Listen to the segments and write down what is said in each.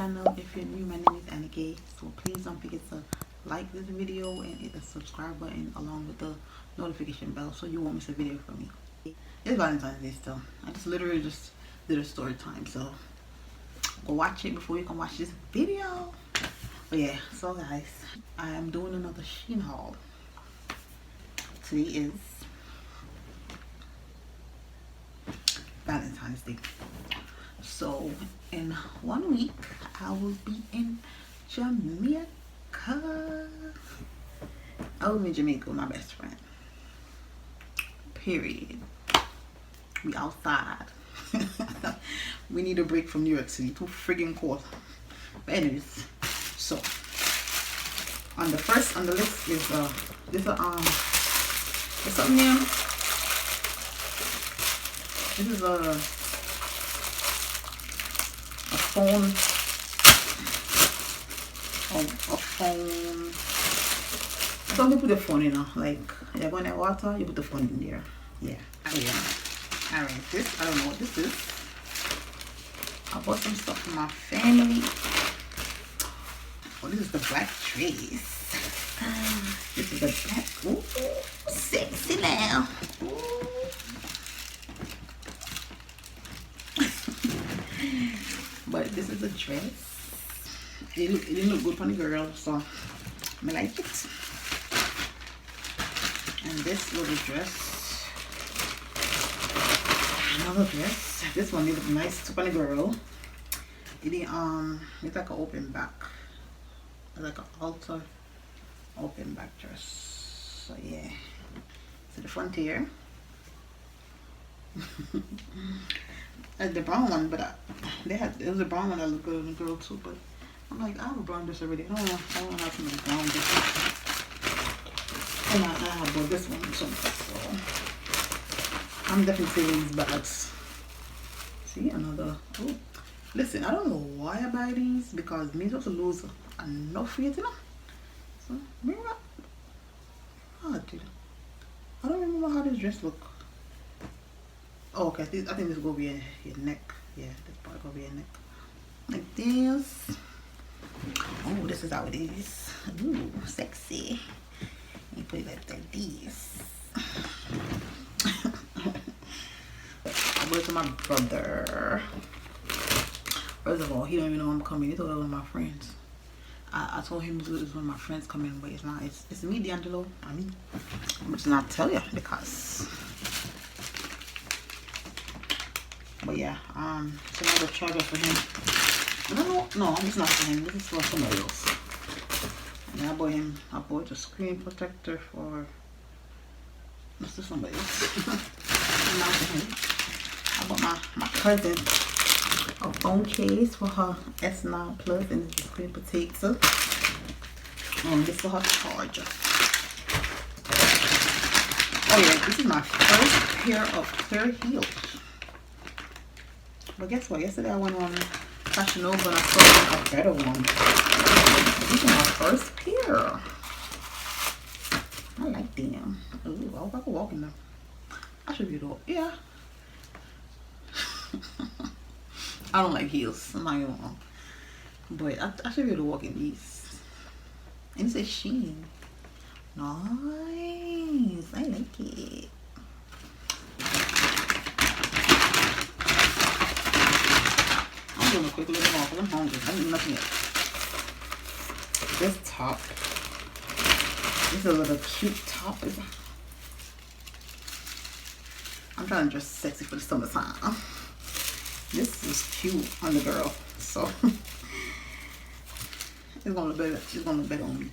channel. If you're new, my name is Annika. So please don't forget to like this video and hit the subscribe button along with the notification bell so you won't miss a video from me. It's Valentine's Day still. I just literally just did a story time, so go watch it before you can watch this video. But yeah, so guys, I am doing another Shein haul. Today is Valentine's Day. So in 1 week I will be in Jamaica. I will be in Jamaica with my best friend. Period. We outside. We need a break from New York City. Too friggin' cold. But anyways, so on the list is this what's up, man? This is a phone. A phone. So you put the phone in, like you're going to water, you put the phone in there. Yeah. Alright, this, I don't know what this is. I bought some stuff for my family. Oh, this is the black trays. This is the black. Ooh, sexy now. Ooh. But this is a dress. It didn't look good on the girl, so I like it. And this little dress, another dress. This one look nice too on the girl. It's like an open back, like an halter open back dress. So yeah, so the front here. Like the brown one, but it was a brown one that looked good on the girl too. But I'm like, I have a brown dress already. I don't want to have some brown dress. And I bought this one too. So I'm definitely saving these bags. See, another. Oh, listen, I don't know why I buy these because me just lose enough weight, you know. So remember that? Oh, dude, I don't remember how this dress look. Oh, okay, I think this is gonna be your neck. Yeah, this part gonna be your neck. Like this. Oh, this is how it is. Ooh, sexy. You put it like this. I bought it to my brother. First of all, he don't even know I'm coming. He thought it was one of my friends. I told him it was one of my friends coming, but it's not. It's me, D'Angelo. I mean, I'm just not tell you because. But yeah, it's another charger for him. No, it's not for him. This is for somebody else. And I bought a screen protector for this is somebody else. Not for him. I bought my cousin a phone case for her S9 Plus, and this is a screen protector. And this for her charger. Oh yeah, this is my first pair of clear heels. But guess what? Yesterday I went on Fashion Nova and I saw a better one. These are my first pair. I like them. Ooh, I hope I can walk in them. I should be able to. Yeah. I don't like heels. I'm not even wrong. But I should be able to walk in these. And it says Shein. Nice. I like it. I'm doing a quick little haul because I'm hungry. I didn't eat nothing yet. This top. This is a little cute top. I'm trying to dress sexy for the summertime. This is cute on the girl, so it's gonna look better. It's gonna look better on me,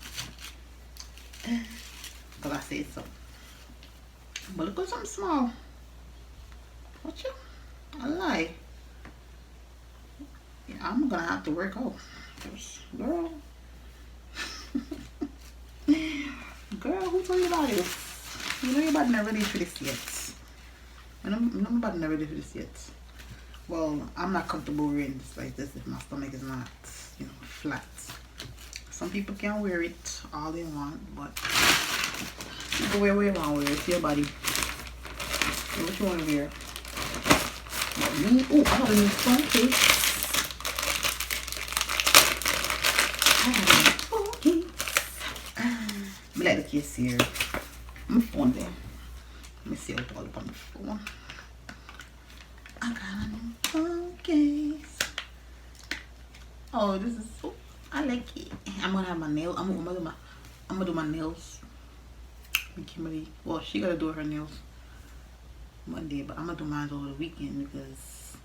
cause I said so. But look at something small. What you? I like. Yeah, I'm gonna have to work out. Girl. Girl, who told you about this? You know your body not ready for this yet. You know my body not ready for this yet. Well, I'm not comfortable wearing this like this if my stomach is not, you know, flat. Some people can wear it all they want, but you can wear what you want to wear. It's your body. So what you want to wear? But me, oh, I have a new phone case. phone case. Me like the case here. My phone there. Let me see how all up on my phone. I got a new phone case. Oh, this is so, I like it. I'm gonna have my nails. I'm gonna do my nails. Kimberly, well, she gotta do her nails Monday, but I'm gonna do mine over the weekend because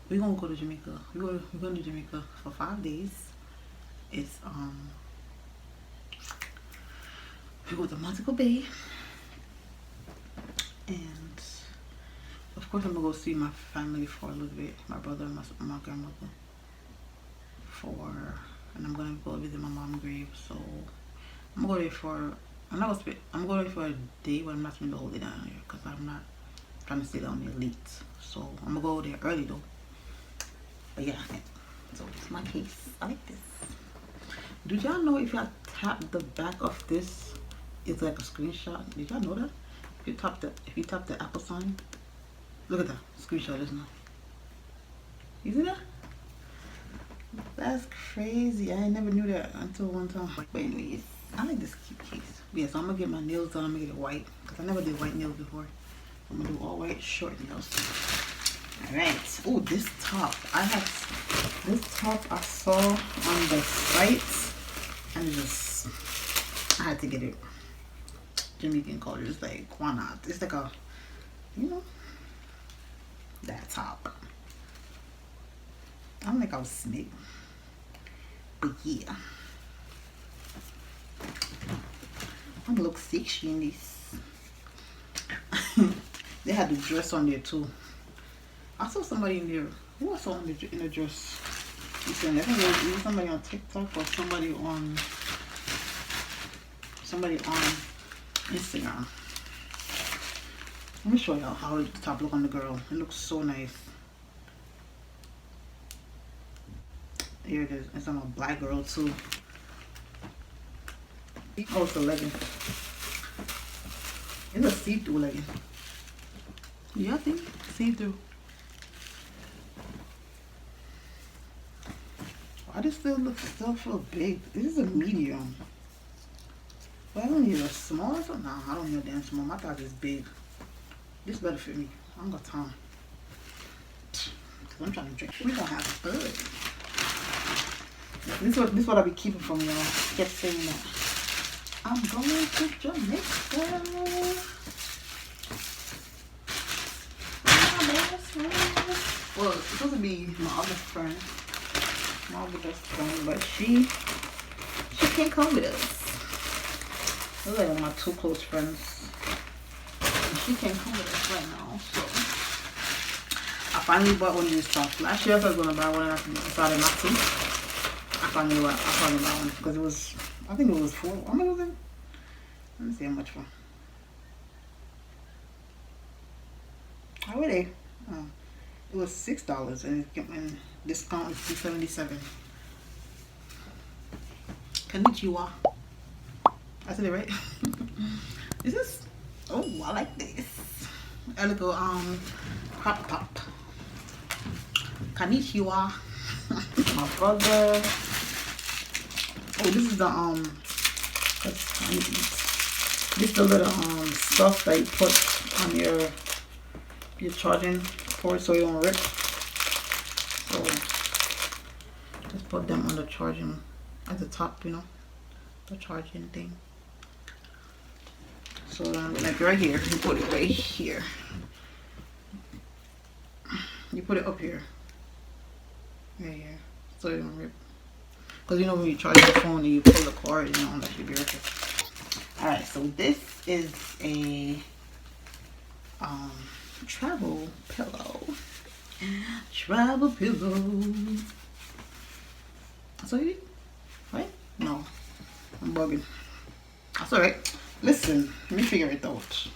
we're gonna go to Jamaica. We're gonna do Jamaica for 5 days. It's we go to Montego Bay, and of course I'm gonna go see my family for a little bit, my brother and my grandmother, and I'm gonna go visit my mom's grave. So I'm going there for, I'm going there for a day, but I'm not spending the whole day down here because I'm not trying to stay down there late. So I'm gonna go there early though. But yeah, so it's my case. I like this. Did y'all know if y'all tap the back of this, it's like a screenshot? Did y'all know that? If you tap the Apple sign, look at that screenshot, isn't it? You see that? That's crazy. I never knew that until one time. But anyways, I like this cute case. Yeah, so I'm gonna get my nails done. I'm gonna get it white because I never did white nails before. I'm gonna do all white short nails. All right. Oh, this top. This top I saw on the site, and I had to get it. Jamaican color. It's like, why not? It's like a, you know, that top. I don't think I was snake, but yeah, I'm gonna look sexy in this. They had the dress on there too. I saw somebody in there. Who I saw in the dress? I think it was somebody on TikTok or somebody on Instagram. Let me show y'all how the top look on the girl. It looks so nice. Here it is. It's on a black girl too. Oh, it's a legging. It's a see-through legging. Yeah, I think see-through. Why does still feel big? This is a medium. But I don't need a small. Nah, I don't need a damn small. My thought is big. This better fit me. I don't got time. I'm trying to drink. We gonna have fun. This is what I be keeping from y'all. Kept saying that. I'm going to Jamaica. Well, it's supposed to be my other friend. My other best friend, but she can't come with us. Those are like my 2 close friends. And she can't come with us right now, so I finally bought one of these tops. Last year I was gonna buy one and I decided not to. I finally bought one because it was, I think it was 4. How much was it? Let me see how much for. How were they? Oh, it was $6 and it came in discount is $2.77. Konnichiwa. I said it right. This is, oh, I like this. A little crop top. Konnichiwa. My brother. Oh, this is the this is the little stuff that you put on your charging cord so you don't rip. So just put them on the charging at the top, you know, the charging thing. So like right here, you put it right here. You put it up here. Right here. So it don't rip. Because you know when you charge your phone and you pull the cord, you know, that should be ripping. Alright, so this is a travel pillow. Travel pillow. So you, right? No. I'm bugging. That's alright. Listen, let me figure it out.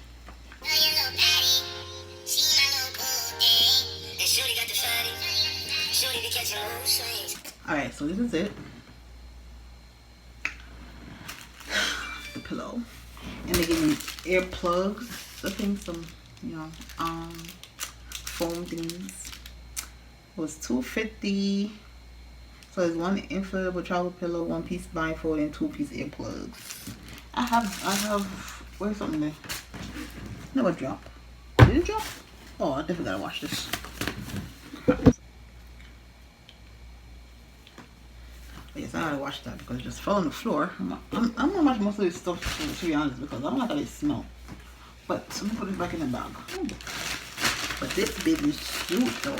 Alright, so this is it. The pillow. And they give me earplugs. I think some, you know, foam things. It was $2.50. So it's one inflatable travel pillow, 1-piece blindfold, and 2-piece earplugs. I have, where's something there? Never drop. Did it drop? Oh, I definitely gotta wash this. Yes, I gotta wash that because it just fell on the floor. I'm gonna wash most of this stuff to be honest because I don't like how it smells. But let me put it back in the bag. But this baby suit though.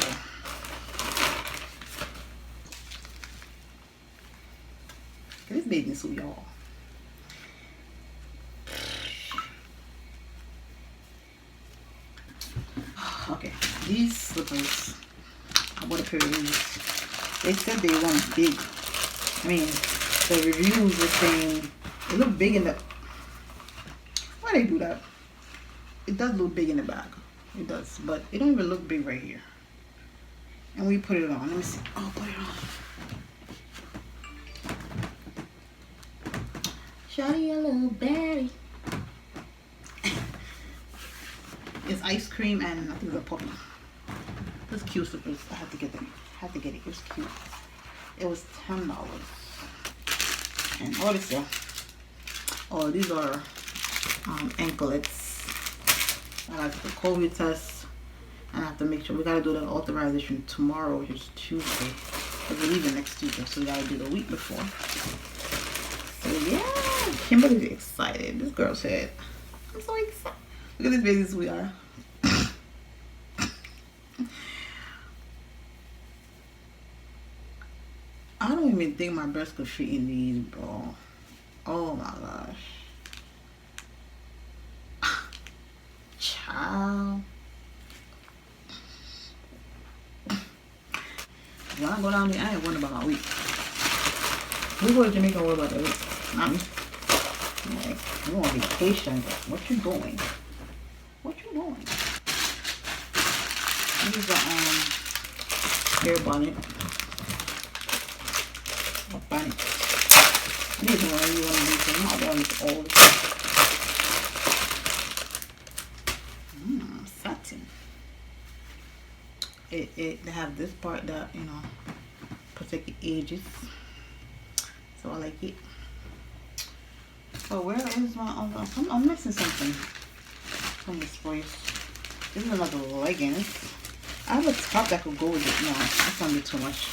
This baby suit, y'all. Okay, these slippers. I bought a pair of these. They said they weren't big. I mean, the reviews were saying they look big in the. Why they do that? It does look big in the bag. It does, but it don't even look big right here. And we put it on. Let me see. Oh, put it on. Shawty, a little baddie. It's ice cream and I think it's a puppy. It's cute slippers. I had to get them. I had to get it. It was cute. It was $10. And all this stuff. Oh, these are anklets. I got the COVID test. And I have to make sure we gotta do the authorization tomorrow, which is Tuesday. Because we're leaving next Tuesday, so we gotta do the week before. So yeah, Kimberly's excited. This girl said, I'm so excited. Look at this babies we are. I don't even think my breast could fit in these, bro. Oh my gosh. Child. When I go down there, I ain't worried about my weight. We go to Jamaica, worry about the weight. Not me. Like, you on vacation, but what you doing? What you doing? This is a hair bonnet. A bonnet. These are one you want to use. I'm not wearing this all the time. Satin. They have this part that, you know, protect the edges. So I like it. Oh, where is my other? I'm missing something from this place. This is another leggings. I have a top that could go with it. No, that's gonna be too much.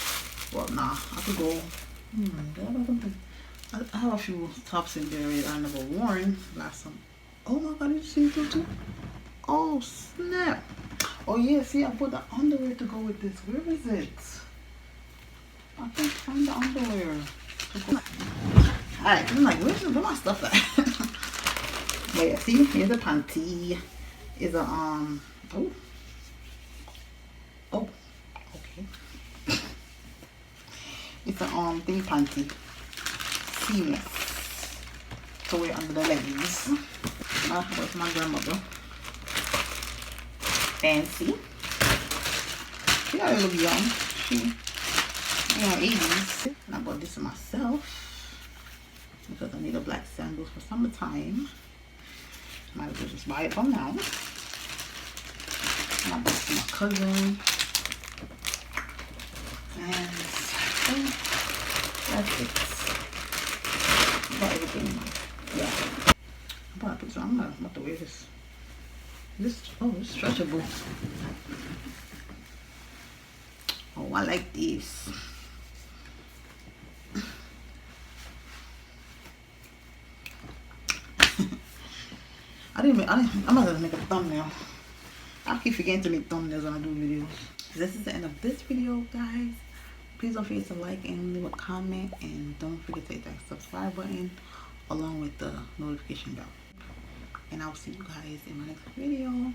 Well, nah, I could go. I have a few tops in there that I never worn last time. Oh my god, did you see them too? Oh snap! Oh yeah, see, I put the underwear to go with this. Where is it? I can't find the underwear. Alright, I'm like, where's my stuff at? But yeah, see, here's a panty. Is a oh, okay. It's a thingy panty, seamless, to wear under the leggings. Where's my grandmother? Fancy. She got a little young. She in her 80s. And I bought this for myself because I need a black sandals for summertime. Might as well just buy it from now. And I bought it for my cousin. And that's it. I bought everything. Yeah. I bought a picture. I'm about to wear this. It's stretchable. Oh, I like these. I'm gonna make a thumbnail. I keep forgetting to make thumbnails when I do videos. This is the end of this video, guys. Please don't forget to like and leave a comment, and don't forget to hit that subscribe button along with the notification bell. And I'll see you guys in my next video.